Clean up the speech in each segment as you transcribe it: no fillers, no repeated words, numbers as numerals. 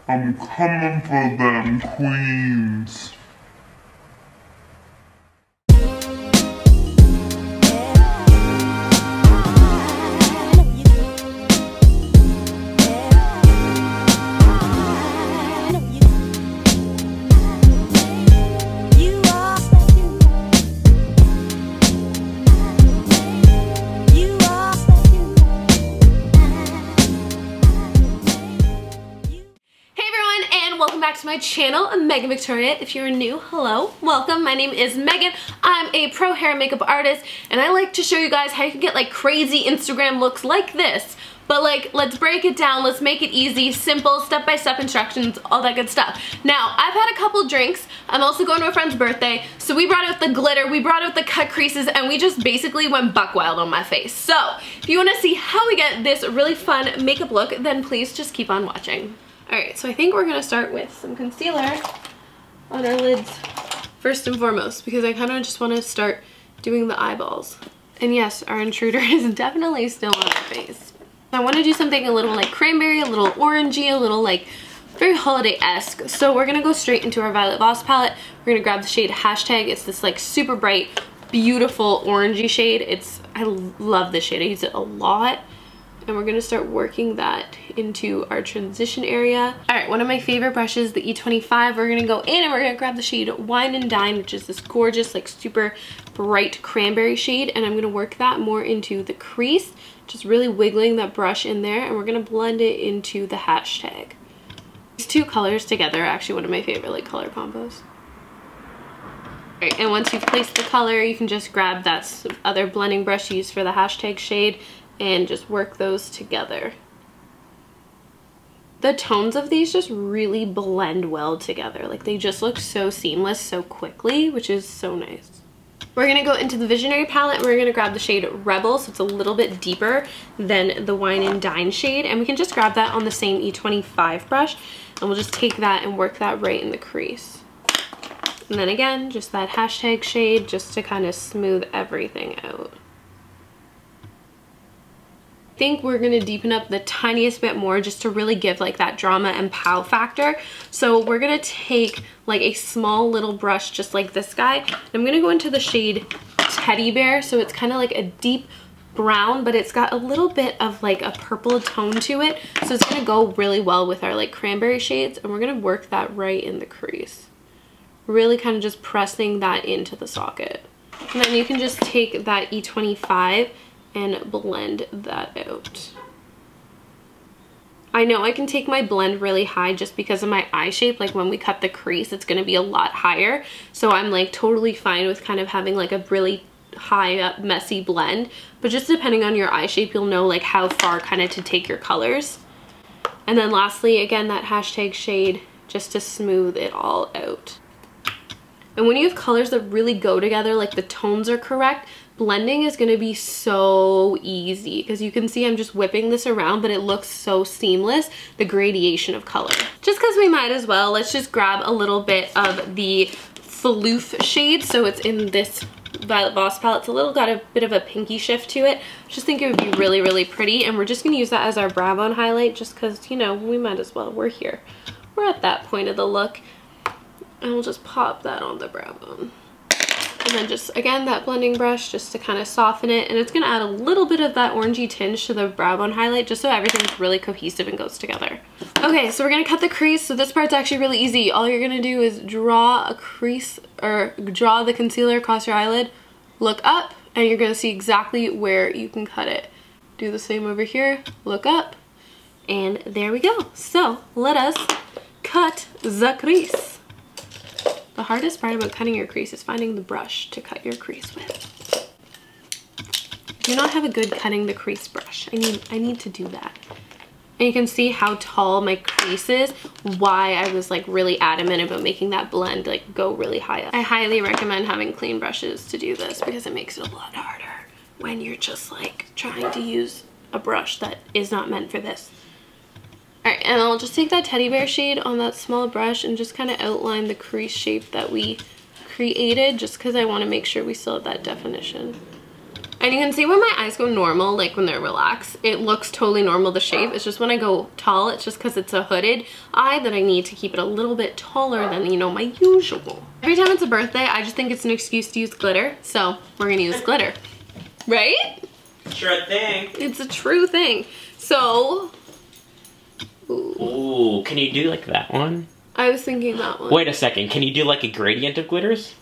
I'm coming for them queens. To my channel, I'm Megan Victoria. If you're new, hello, welcome. My name is Megan. I'm a pro hair and makeup artist, and I like to show you guys how you can get like crazy Instagram looks like this. But like, let's break it down, let's make it easy, simple, step-by-step instructions, all that good stuff. Now, I've had a couple drinks. I'm also going to a friend's birthday, so we brought out the glitter, we brought out the cut creases, and we just basically went buck wild on my face. So, if you want to see how we get this really fun makeup look, then please just keep on watching. Alright, so I think we're going to start with some concealer on our lids first and foremost, because I kind of just want to start doing the eyeballs. And yes, our intruder is definitely still on our face. I want to do something a little like cranberry, a little orangey, a little like very holiday-esque. So we're going to go straight into our Violet Voss palette. We're going to grab the shade Hashtag. It's this like super bright, beautiful orangey shade. I love this shade. I use it a lot. And we're going to start working that into our transition area. Alright, one of my favorite brushes, the E25. We're going to go in and we're going to grab the shade Wine and Dine, which is this gorgeous, like super bright cranberry shade. And I'm going to work that more into the crease, just really wiggling that brush in there. And we're going to blend it into the Hashtag. These two colors together are actually one of my favorite like color combos. Alright, and once you've placed the color, you can just grab that other blending brush you used for the Hashtag shade and just work those together. The tones of these just really blend well together. Like they just look so seamless so quickly, which is so nice. We're gonna go into the Visionary palette. We're gonna grab the shade Rebel, so it's a little bit deeper than the Wine and Dine shade. And we can just grab that on the same E25 brush. And we'll just take that and work that right in the crease. And then again, just that Hashtag shade just to kind of smooth everything out. I think we're going to deepen up the tiniest bit more just to really give like that drama and pow factor. So we're going to take like a small little brush just like this guy. I'm going to go into the shade Teddy Bear. So it's kind of like a deep brown, but it's got a little bit of like a purple tone to it. So it's going to go really well with our like cranberry shades, and we're going to work that right in the crease. Really kind of just pressing that into the socket. And then you can just take that E25 and blend that out. I know I can take my blend really high just because of my eye shape. Like when we cut the crease, it's going to be a lot higher. So I'm like totally fine with kind of having like a really high up messy blend. But just depending on your eye shape, you'll know like how far kind of to take your colors. And then lastly, again, that Hashtag shade just to smooth it all out. And when you have colors that really go together, like the tones are correct, blending is going to be so easy because you can see I'm just whipping this around, but it looks so seamless, the gradation of color. Just because we might as well, let's just grab a little bit of the Floof shade. So it's in this Violet Voss palette. It's got a bit of a pinky shift to it. I just think it would be really, really pretty. And we're just going to use that as our brow bone highlight just because, you know, we might as well. We're here. We're at that point of the look. And we'll just pop that on the brow bone. And then just, again, that blending brush just to kind of soften it. And it's going to add a little bit of that orangey tinge to the brow bone highlight just so everything's really cohesive and goes together. Okay, so we're going to cut the crease. So this part's actually really easy. All you're going to do is draw a crease or draw the concealer across your eyelid, look up, and you're going to see exactly where you can cut it. Do the same over here, look up, and there we go. So let us cut the crease. The hardest part about cutting your crease is finding the brush to cut your crease with. I do not have a good cutting the crease brush. I need to do that. And you can see how tall my crease is, why I was like really adamant about making that blend like go really high up. I highly recommend having clean brushes to do this because it makes it a lot harder when you're just like trying to use a brush that is not meant for this. Alright, and I'll just take that teddy bear shade on that small brush and just kind of outline the crease shape that we created just because I want to make sure we still have that definition. And you can see when my eyes go normal, like when they're relaxed, it looks totally normal, the shape. It's just when I go tall, it's just because it's a hooded eye that I need to keep it a little bit taller than, you know, my usual. Every time it's a birthday, I just think it's an excuse to use glitter. So we're gonna use glitter, right? Sure thing. It's a true thing. So, ooh, can you do like that one? I was thinking that one. Wait a second, can you do like a gradient of glitters?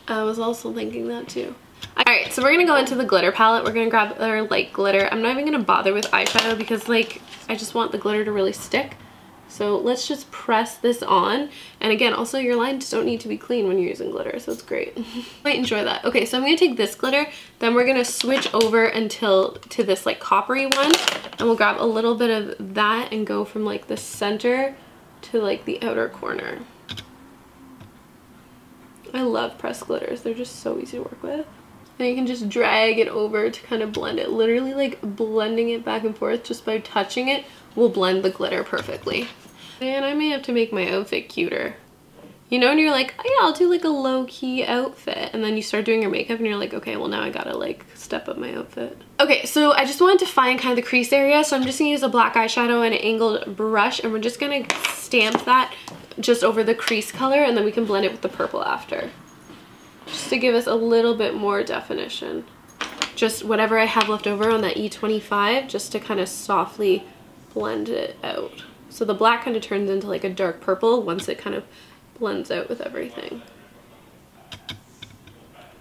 I was also thinking that too. Alright, so we're gonna go into the glitter palette. We're gonna grab our light glitter. I'm not even gonna bother with eyeshadow because like I just want the glitter to really stick. So let's just press this on. And again, also your lines don't need to be clean when you're using glitter, so it's great. Might enjoy that. Okay, so I'm gonna take this glitter, then we're gonna switch over to this like coppery one, and we'll grab a little bit of that and go from like the center to like the outer corner. I love pressed glitters. They're just so easy to work with. And you can just drag it over to kind of blend it. Literally like blending it back and forth just by touching it will blend the glitter perfectly. And I may have to make my outfit cuter. You know, and you're like, oh yeah, I'll do like a low-key outfit. And then you start doing your makeup and you're like, okay, well now I gotta like step up my outfit. Okay, so I just wanted to find kind of the crease area. So I'm just gonna use a black eyeshadow and an angled brush. And we're just gonna stamp that just over the crease color. And then we can blend it with the purple after. Just to give us a little bit more definition. Just whatever I have left over on that E25, just to kind of softly blend it out. So the black kind of turns into like a dark purple once it kind of blends out with everything.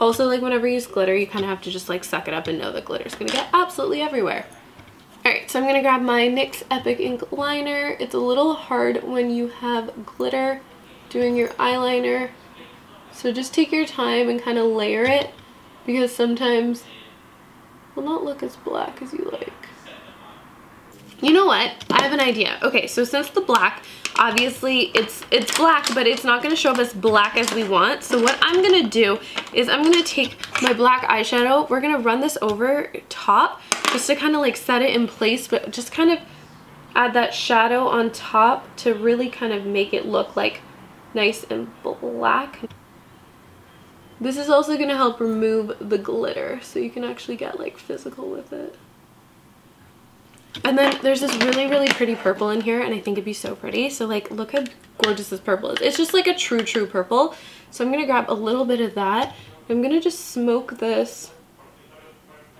Also, like whenever you use glitter, you kind of have to just like suck it up and know that glitter's gonna get absolutely everywhere. Alright, so I'm gonna grab my NYX Epic Ink Liner. It's a little hard when you have glitter doing your eyeliner. So just take your time and kind of layer it, because sometimes it will not look as black as you like. You know what? I have an idea. Okay, so since the black, obviously it's black, but it's not going to show up as black as we want. So what I'm going to do is I'm going to take my black eyeshadow. We're going to run this over top just to kind of like set it in place, but just kind of add that shadow on top to really kind of make it look like nice and black. This is also going to help remove the glitter so you can actually get like physical with it. And then there's this really, really pretty purple in here, and I think it'd be so pretty. So like, look how gorgeous this purple is. It's just like a true purple. So I'm going to grab a little bit of that. I'm going to just smoke this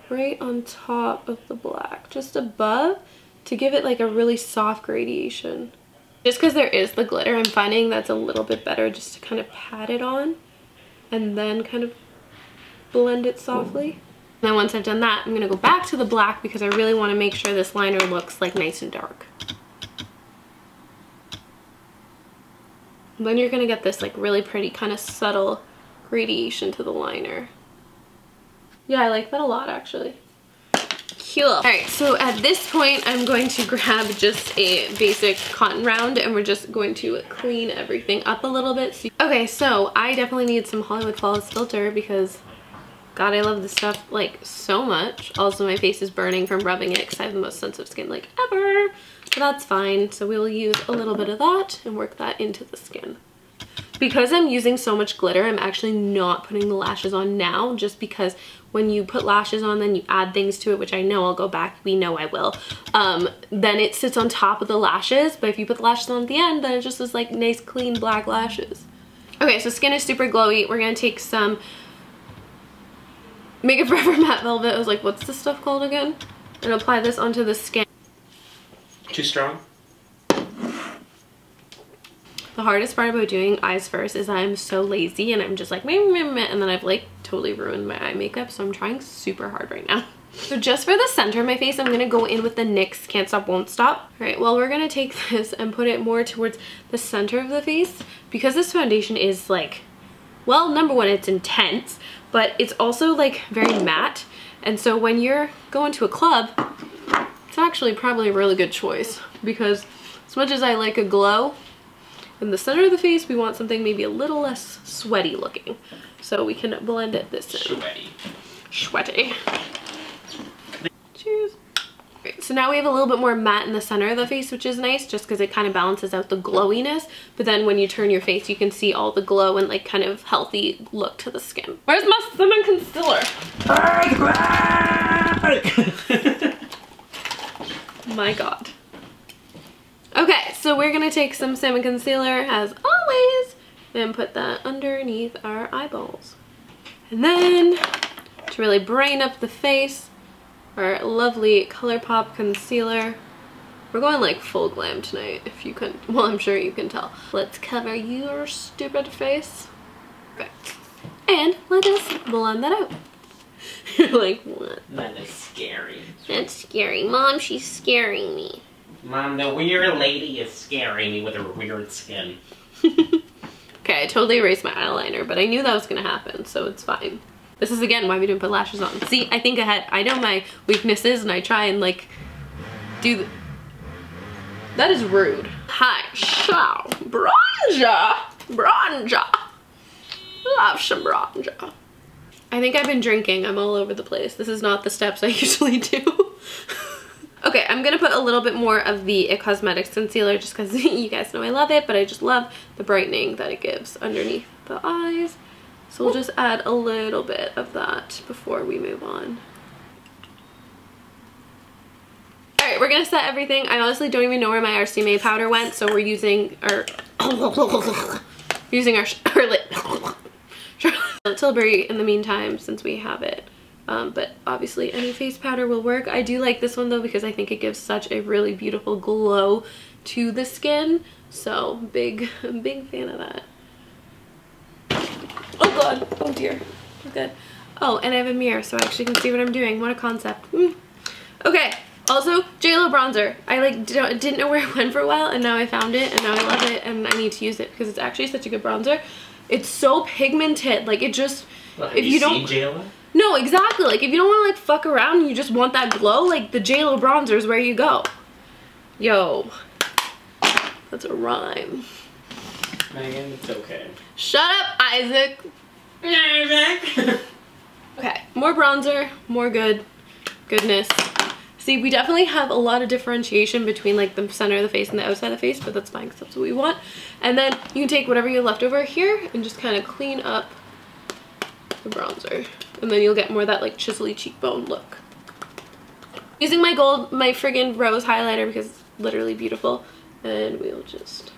right on top of the black, just above, to give it like a really soft gradation. Just because there is the glitter, I'm finding that's a little bit better just to kind of pat it on and then kind of blend it softly. And then once I've done that, I'm going to go back to the black because I really want to make sure this liner looks like nice and dark. And then you're going to get this like really pretty kind of subtle gradation to the liner. Yeah, I like that a lot actually. Cool. Alright, so at this point I'm going to grab just a basic cotton round and we're just going to clean everything up a little bit. Okay, so I definitely need some Hollywood Flawless filter because God, I love this stuff like so much. Also, my face is burning from rubbing it because I have the most sensitive skin like ever. But that's fine. So we'll use a little bit of that and work that into the skin. Because I'm using so much glitter, I'm actually not putting the lashes on now, just because when you put lashes on, then you add things to it, which I know I'll go back, we know I will, then it sits on top of the lashes. But if you put the lashes on at the end, then it just is like nice, clean black lashes. Okay, so skin is super glowy. We're gonna take some Makeup Forever Matte Velvet. I was like, what's this stuff called again? And apply this onto the skin. Too strong? The hardest part about doing eyes first is I'm so lazy and I'm just like meh, meh, meh, and then I've like totally ruined my eye makeup, so I'm trying super hard right now. So just for the center of my face, I'm gonna go in with the NYX Can't Stop Won't Stop. All right, well, we're gonna take this and put it more towards the center of the face because this foundation is like, well, number one, it's intense, but it's also like very matte, and so when you're going to a club, it's actually probably a really good choice because as much as I like a glow, in the center of the face, we want something maybe a little less sweaty looking. So we can blend it this in. Sweaty. Sweaty. Cheers. Okay, So now we have a little bit more matte in the center of the face, which is nice just because it kind of balances out the glowiness. But then when you turn your face, you can see all the glow and like kind of healthy look to the skin. Where's my Salmon concealer? My God. Okay, so we're gonna take some Salmon concealer as always and put that underneath our eyeballs. And then to really brighten up the face, our lovely Colourpop concealer. We're going like full glam tonight, if you can, well, I'm sure you can tell. Let's cover your stupid face. Perfect. And let us blend that out. You're like, what? That is scary. That's scary. Mom, she's scaring me. Mom, the weird lady is scaring me with her weird skin. Okay, I totally erased my eyeliner, but I knew that was gonna happen, so it's fine. This is again why we didn't put lashes on. See, I think ahead. I know my weaknesses and I try and like do the... That is rude. Eyeshadow. Bronzer. Bronzer. Love some bronzer. I think I've been drinking. I'm all over the place. This is not the steps I usually do. Okay, I'm gonna put a little bit more of the IT Cosmetics concealer just because you guys know I love it, but I just love the brightening that it gives underneath the eyes. So we'll just add a little bit of that before we move on. All right, we're gonna set everything. I honestly don't even know where my RCMA powder went, so we're using our Charlotte Tilbury in the meantime since we have it. But obviously any face powder will work. I do like this one though because I think it gives such a really beautiful glow to the skin. So big fan of that. Oh God, oh dear, good. Oh, and I have a mirror so I actually can see what I'm doing. What a concept. Okay, also JLo bronzer. I like didn't know where it went for a while and now I found it and now I love it and I need to use it because it's actually such a good bronzer. It's so pigmented, like it just, well, if you don't, JLo? No, exactly, like if you don't want to like fuck around and you just want that glow, like the JLo bronzer is where you go. Yo, that's a rhyme. Megan, it's okay. Shut up, Isaac. Okay, more bronzer, more goodness. See, we definitely have a lot of differentiation between like the center of the face and the outside of the face, but that's fine because that's what we want. And then you can take whatever you left over here and just kind of clean up the bronzer. And then you'll get more of that like chiselly cheekbone look. Using my friggin' rose highlighter because it's literally beautiful. And we'll just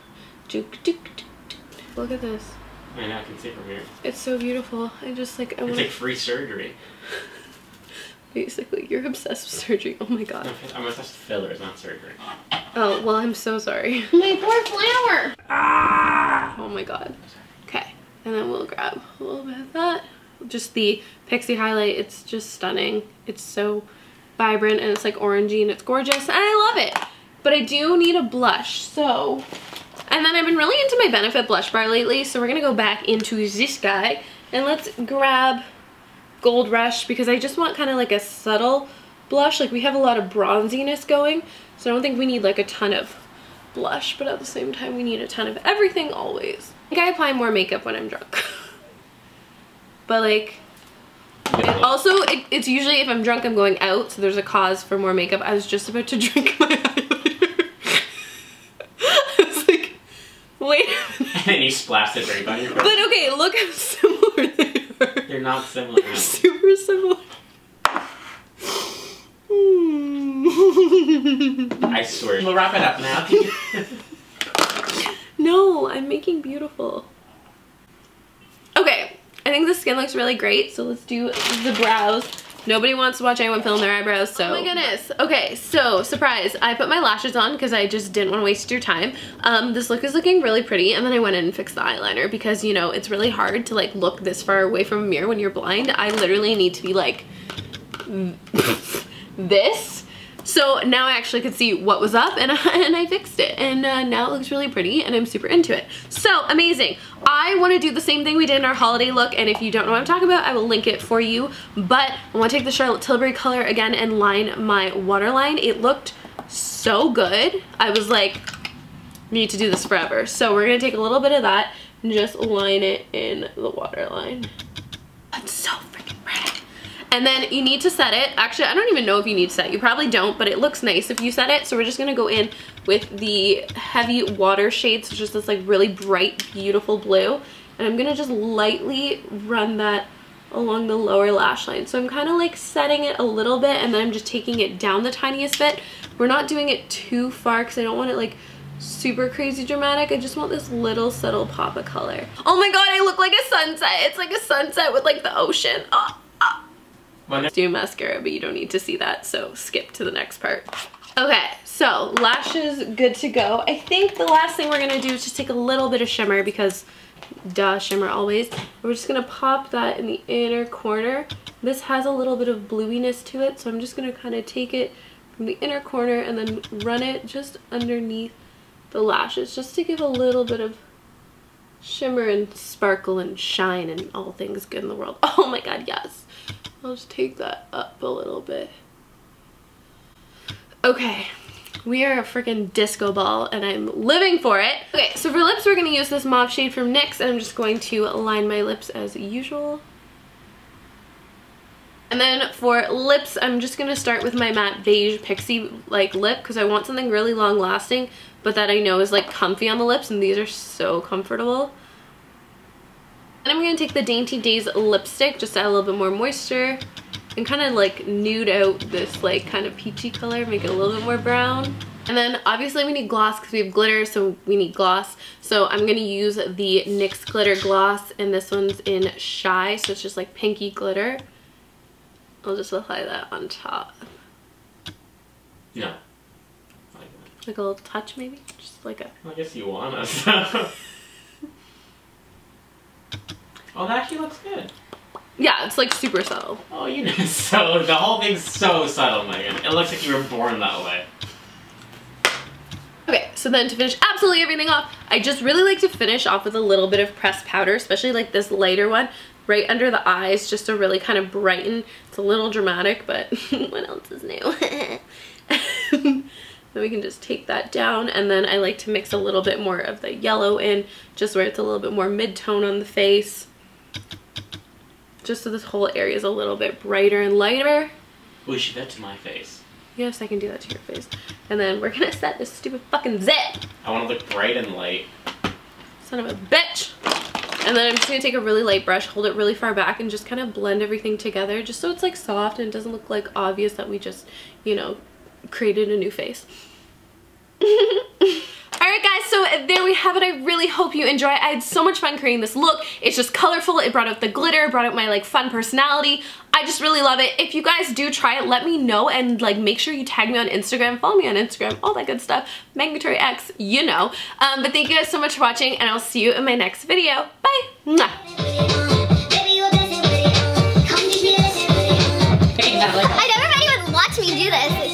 look at this. I know, I can see it from here. It's so beautiful. I just like, it's like free surgery. Basically, you're obsessed with surgery. Oh my God. No, I'm obsessed with fillers, not surgery. Oh, well, I'm so sorry. My poor flower. Ah! Oh my God. Okay, and then we'll grab a little bit of that. Just the Pixi highlight. It's just stunning. It's so vibrant and it's like orangey and it's gorgeous. And I love it. But I do need a blush, so... And then I've been really into my Benefit blush bar lately, so we're gonna go back into this guy. And let's grab Gold Rush because I just want kind of like a subtle blush. Like we have a lot of bronziness going, so I don't think we need like a ton of blush, but at the same time we need a ton of everything always. I think I apply more makeup when I'm drunk. But like, it's usually if I'm drunk I'm going out, so there's a cause for more makeup. I was just about to drink my highlighter. I was like, wait a minute. And then you splashed it right on your face. But okay, look how similar they are. They're not similar. They're super similar. I swear. We'll wrap it up now. No, I'm making beautiful. Okay, I think the skin looks really great, so let's do the brows. Nobody wants to watch anyone film their eyebrows, so. Oh my goodness. Okay, so surprise. I put my lashes on because I just didn't want to waste your time. This look is looking really pretty, and then I went in and fixed the eyeliner because, you know, it's really hard to like look this far away from a mirror when you're blind. I literally need to be like this. So now I actually could see what was up and I fixed it, and now it looks really pretty and I'm super into it. So amazing. I want to do the same thing we did in our holiday look, and if you don't know what I'm talking about, I will link it for you. But I want to take the Charlotte Tilbury color again and line my waterline. It looked so good. I was like, need to do this forever. So we're going to take a little bit of that and just line it in the waterline. That's so freaking pretty. And then you need to set it. Actually, I don't even know if you need to set it. You probably don't, but it looks nice if you set it. So we're just gonna go in with the heavy water shades, which is this like really bright, beautiful blue. And I'm gonna just lightly run that along the lower lash line. So I'm kind of like setting it a little bit and then I'm just taking it down the tiniest bit. We're not doing it too far because I don't want it like super crazy dramatic. I just want this little subtle pop of color. Oh my god, I look like a sunset. It's like a sunset with like the ocean. Do mascara, but you don't need to see that, so skip to the next part. Okay, so lashes good to go. I think the last thing we're gonna do is just take a little bit of shimmer because duh, shimmer always. We're just gonna pop that in the inner corner. This has a little bit of bluiness to it, so I'm just gonna kind of take it from the inner corner and then run it just underneath the lashes, just to give a little bit of shimmer and sparkle and shine and all things good in the world. Oh my god, yes. I'll just take that up a little bit. Okay, we are a freaking disco ball and I'm living for it. Okay, so for lips we're going to use this mauve shade from NYX and I'm just going to line my lips as usual. And then for lips, I'm just going to start with my matte beige Pixi like lip because I want something really long lasting but that I know is like comfy on the lips, and these are so comfortable. And I'm going to take the Dainty Daze lipstick, just add a little bit more moisture and kind of like nude out this like kind of peachy color, make it a little bit more brown. And then obviously we need gloss because we have glitter, so we need gloss. So I'm going to use the NYX Glitter Gloss, and this one's in Shy, so it's just like pinky glitter. I'll just apply that on top. Yeah. Like a little touch maybe? Just like a... I guess you want us. Oh, that actually looks good. Yeah, it's like super subtle. Oh, you know, so the whole thing's so subtle, Megan. It looks like you were born that way. Okay, so then to finish absolutely everything off, I just really like to finish off with a little bit of pressed powder, especially like this lighter one, right under the eyes, just to really kind of brighten. It's a little dramatic, but what else is new? Then we can just take that down, and then I like to mix a little bit more of the yellow in, just where it's a little bit more mid-tone on the face. Just so this whole area is a little bit brighter and lighter. We should get to my face. Yes, I can do that to your face. And then we're gonna set this stupid fucking zip. I want to look bright and light. Son of a bitch. And then I'm just gonna take a really light brush, hold it really far back, and just kind of blend everything together, just so it's like soft and it doesn't look like obvious that we just, you know, created a new face. Alright guys, so there we have it. I really hope you enjoy it. I had so much fun creating this look. It's just colorful. It brought out the glitter, brought out my like fun personality. I just really love it. If you guys do try it, let me know, and like make sure you tag me on Instagram, follow me on Instagram, all that good stuff. Magnatory X, you know. But thank you guys so much for watching, and I'll see you in my next video. Bye! Mwah. I never thought you would watch me do this.